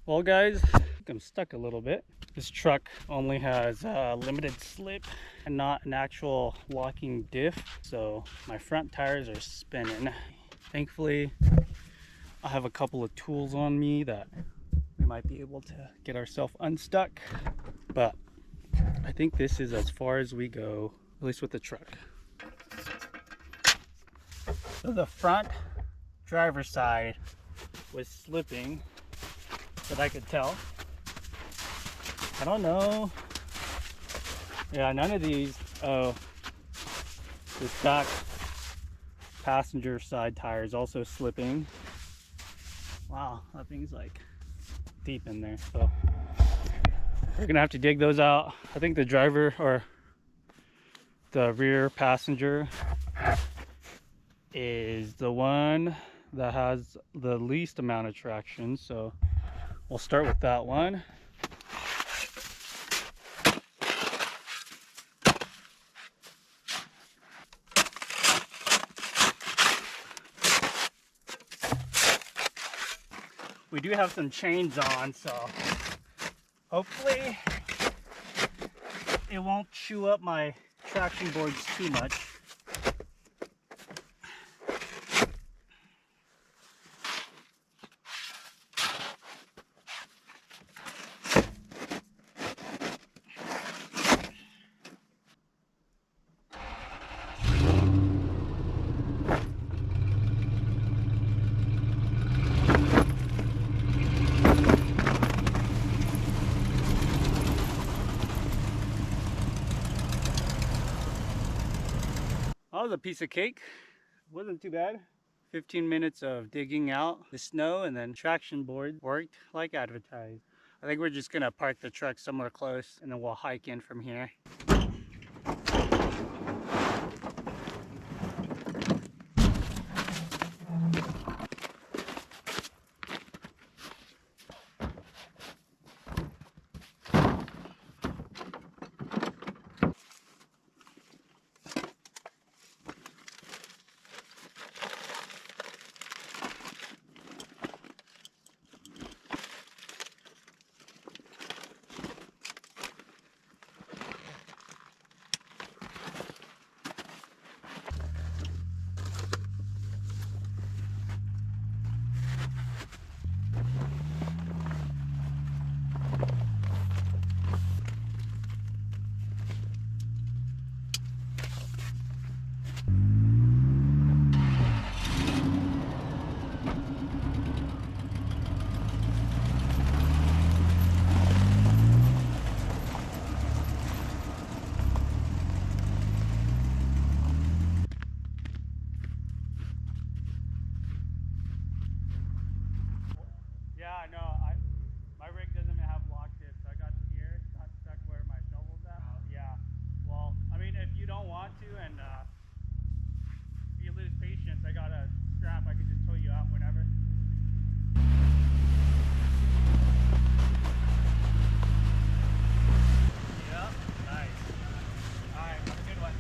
Well guys, I'm stuck a little bit. This truck only has limited slip and not an actual locking diff, so my front tires are spinning. Thankfully, I have a couple of tools on me that we might be able to get ourselves unstuck, but I think this is as far as we go, at least with the truck. So the front driver's side was slipping, that I could tell. I don't know. Yeah, none of these. Oh, this back passenger side tire is also slipping. Wow, that thing's like deep in there. So we're gonna have to dig those out. I think the driver or the rear passenger is the one that has the least amount of traction. So we'll start with that one. We do have some chains on, so hopefully it won't chew up my traction boards too much. That was a piece of cake. Wasn't too bad. 15 minutes of digging out the snow, and then traction board worked like advertised. I think we're just gonna park the truck somewhere close and then we'll hike in from here. Yeah, no, my rig doesn't have lock diff, so I got to here, got stuck where my shovel's at. Yeah, well, I mean, if you don't want to, and if you lose patience, I got a strap, I could just tow you out whenever. Yep, nice. Alright, have a good one.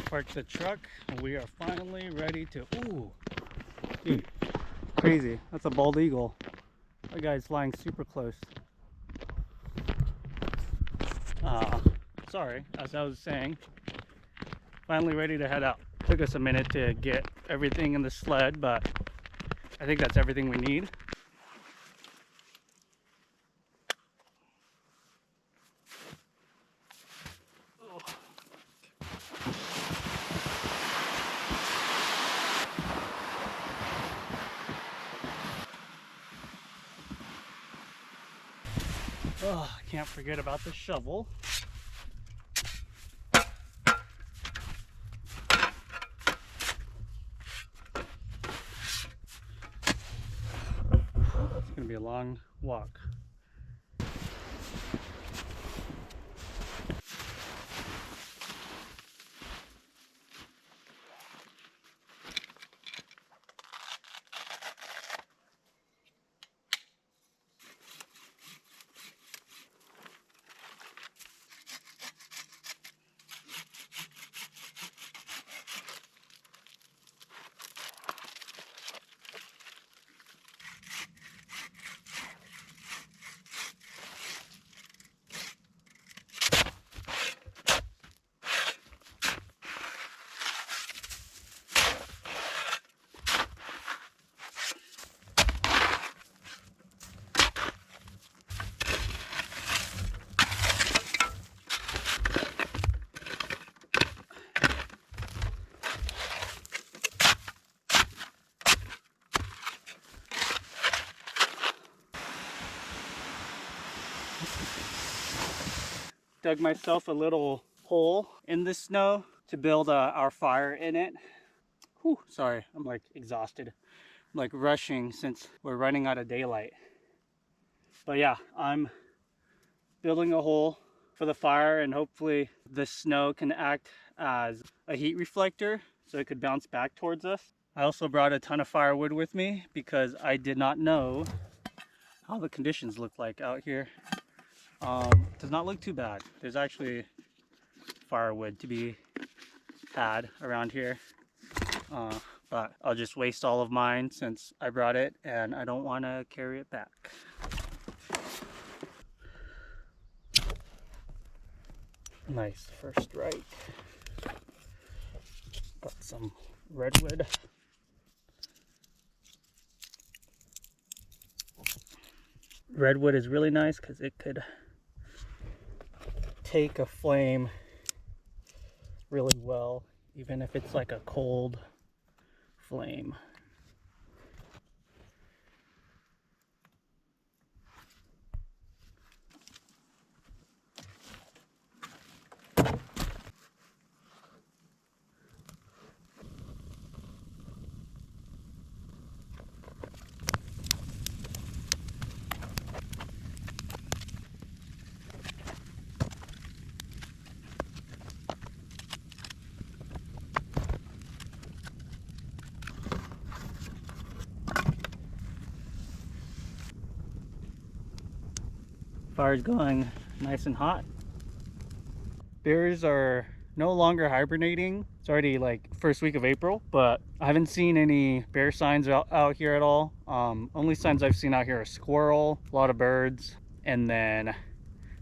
Parked the truck, and we are finally ready to. Ooh, dude, crazy! That's a bald eagle. That guy's flying super close. Sorry, as I was saying, finally ready to head out. Took us a minute to get everything in the sled, but I think that's everything we need. Oh, I can't forget about the shovel. It's gonna be a long walk. Dug myself a little hole in the snow to build our fire in it. Whew, sorry, I'm like exhausted. I'm like rushing since we're running out of daylight. But yeah, I'm building a hole for the fire, and hopefully the snow can act as a heat reflector so it could bounce back towards us. I also brought a ton of firewood with me because I did not know how the conditions look like out here. Does not look too bad. There's actually firewood to be had around here, but I'll just waste all of mine since I brought it and I don't want to carry it back. Nice first strike. Got some redwood. Redwood is really nice because it could take a flame really well, even if it's like a cold flame. Fire's going nice and hot. Bears are no longer hibernating. It's already like first week of April, but I haven't seen any bear signs out here at all. Only signs I've seen out here are squirrel, a lot of birds, and then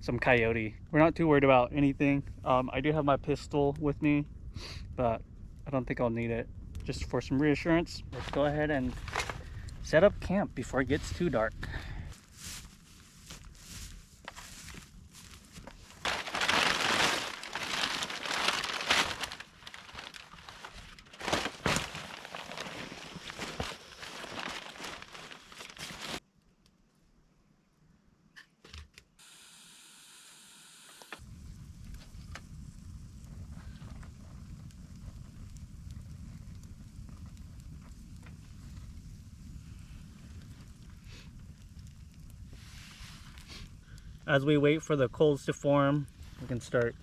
some coyote. We're not too worried about anything. I do have my pistol with me, but I don't think I'll need it. Just for some reassurance, let's go ahead and set up camp before it gets too dark. As we wait for the coals to form, we can start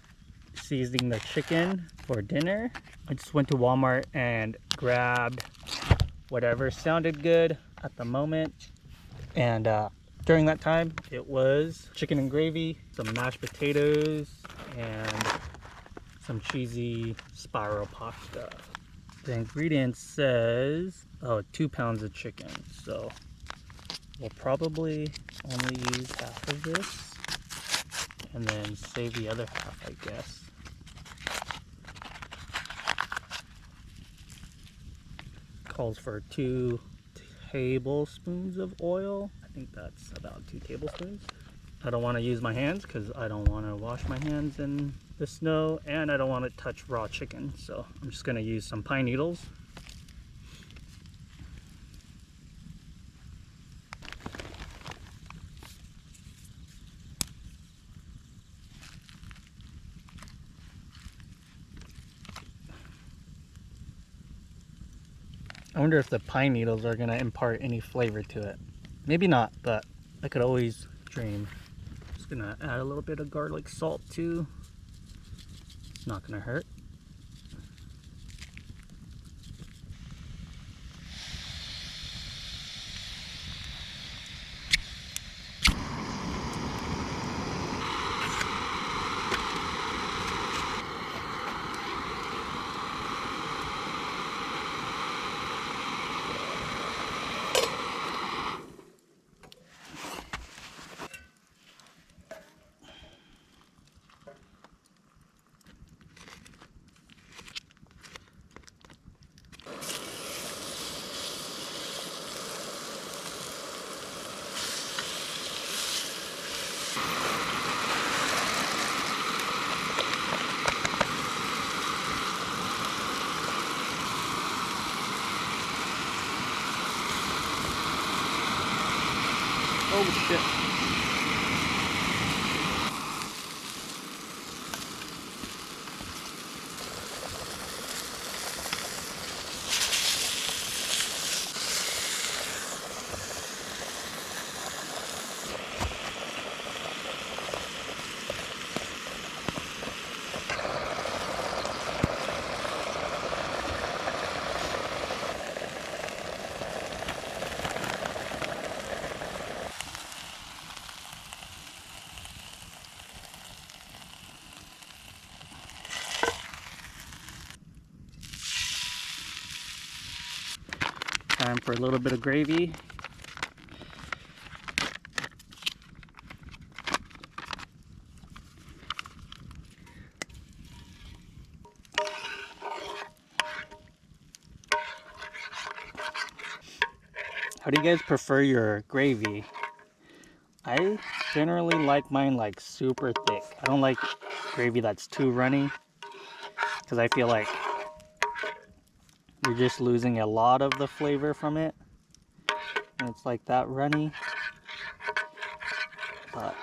seasoning the chicken for dinner. I just went to Walmart and grabbed whatever sounded good at the moment. And during that time, it was chicken and gravy, some mashed potatoes, and some cheesy spiral pasta. The ingredients says, 2 pounds of chicken. So we'll probably only use half of this and then save the other half, I guess. Calls for 2 tablespoons of oil. I think that's about 2 tablespoons. I don't want to use my hands because I don't want to wash my hands in the snow, and I don't want to touch raw chicken, so I'm just going to use some pine needles. I wonder if the pine needles are going to impart any flavor to it. Maybe not, but I could always dream. Just going to add a little bit of garlic salt too. It's not going to hurt. Oh shit. Time for a little bit of gravy. How do you guys prefer your gravy? I generally like mine like super thick. I don't like gravy that's too runny because I feel like you're just losing a lot of the flavor from it. And it's like that runny. But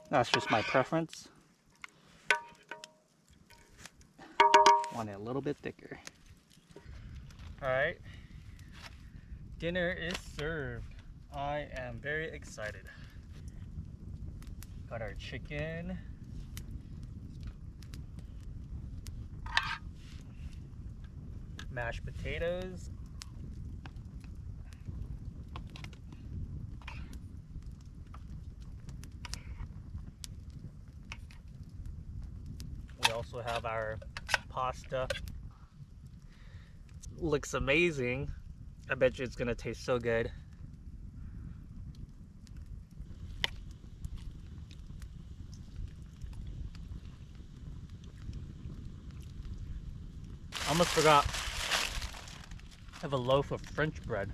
that's just my preference. Want it a little bit thicker. Alright. Dinner is served. I am very excited. Got our chicken. Mashed potatoes. We also have our pasta. Looks amazing. I bet you it's gonna taste so good. Almost forgot. I have a loaf of French bread.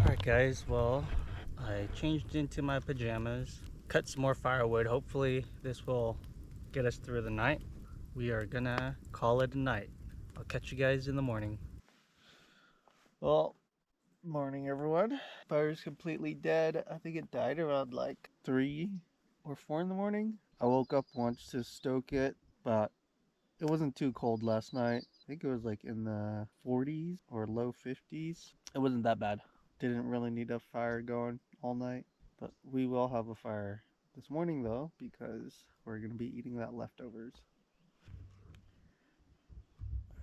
Alright guys, well, I changed into my pajamas, cut some more firewood. Hopefully this will get us through the night. We are gonna call it a night. I'll catch you guys in the morning. Well, morning everyone. Fire's completely dead. I think it died around like 3 or 4 in the morning. I woke up once to stoke it, but it wasn't too cold last night. I think it was like in the 40s or low 50s. It wasn't that bad. Didn't really need a fire going all night, but we will have a fire this morning though, because we're gonna be eating that leftovers.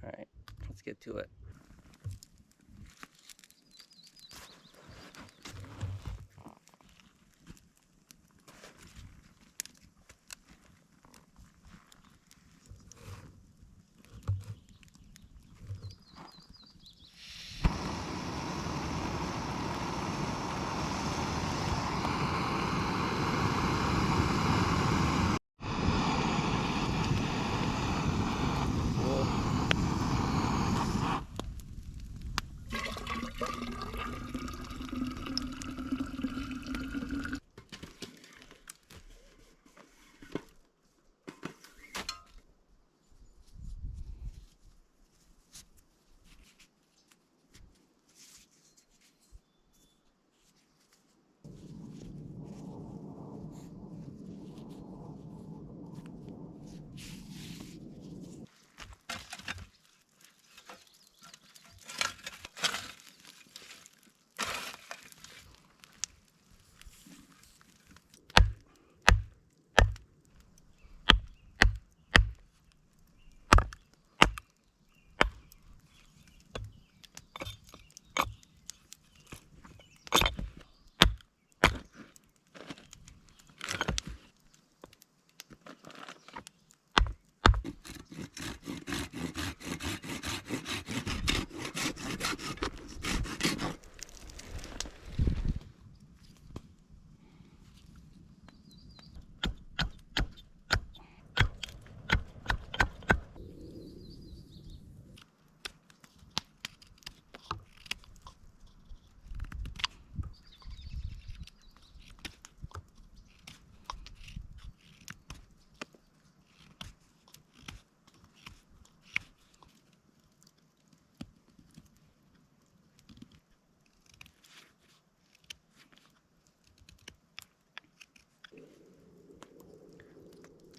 All right, let's get to it.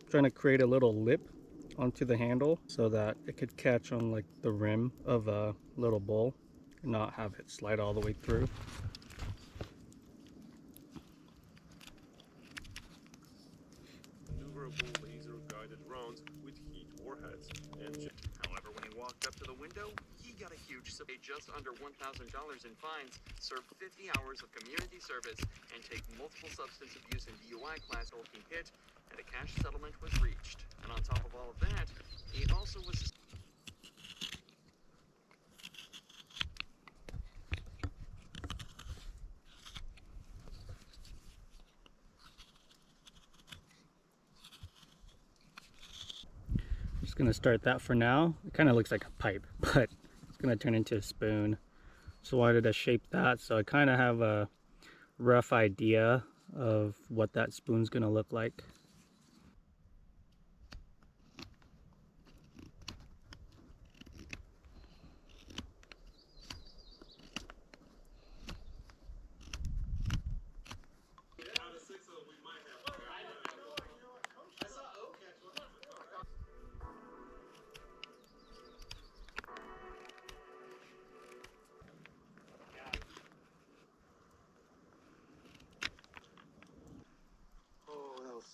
trying to create a little lip onto the handle so that it could catch on like the rim of a little bowl and not have it slide all the way through. Maneuverable laser-guided rounds with heat warheads. However, when he walked up to the window, he got a huge paid just under $1,000 in fines, served 50 hours of community service, and take multiple substance abuse and DUI class hulking hit, and a cash settlement was reached. And on top of all of that, he also was Just gonna start that for now. It kind of looks like a pipe, but it's gonna turn into a spoon. So I wanted to shape that so I kind of have a rough idea of what that spoon's gonna look like.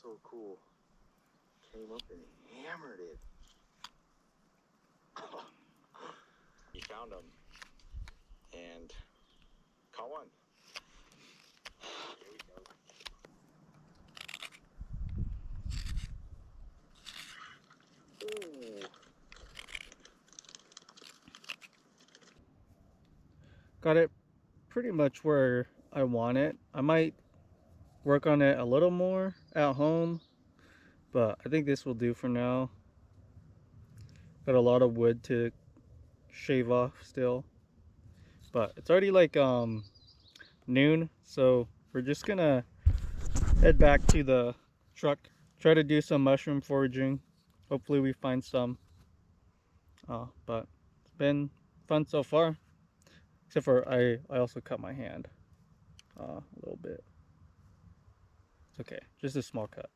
so cool. Came up and hammered it. He found them and caught one. Here we go. Ooh. Got it pretty much where I want it. I might work on it a little more at home, but I think this will do for now. Got a lot of wood to shave off still, but it's already like noon, so we're just gonna head back to the truck, try to do some mushroom foraging. Hopefully we find some, but it's been fun so far, except for I also cut my hand a little bit. It's okay, just a small cut.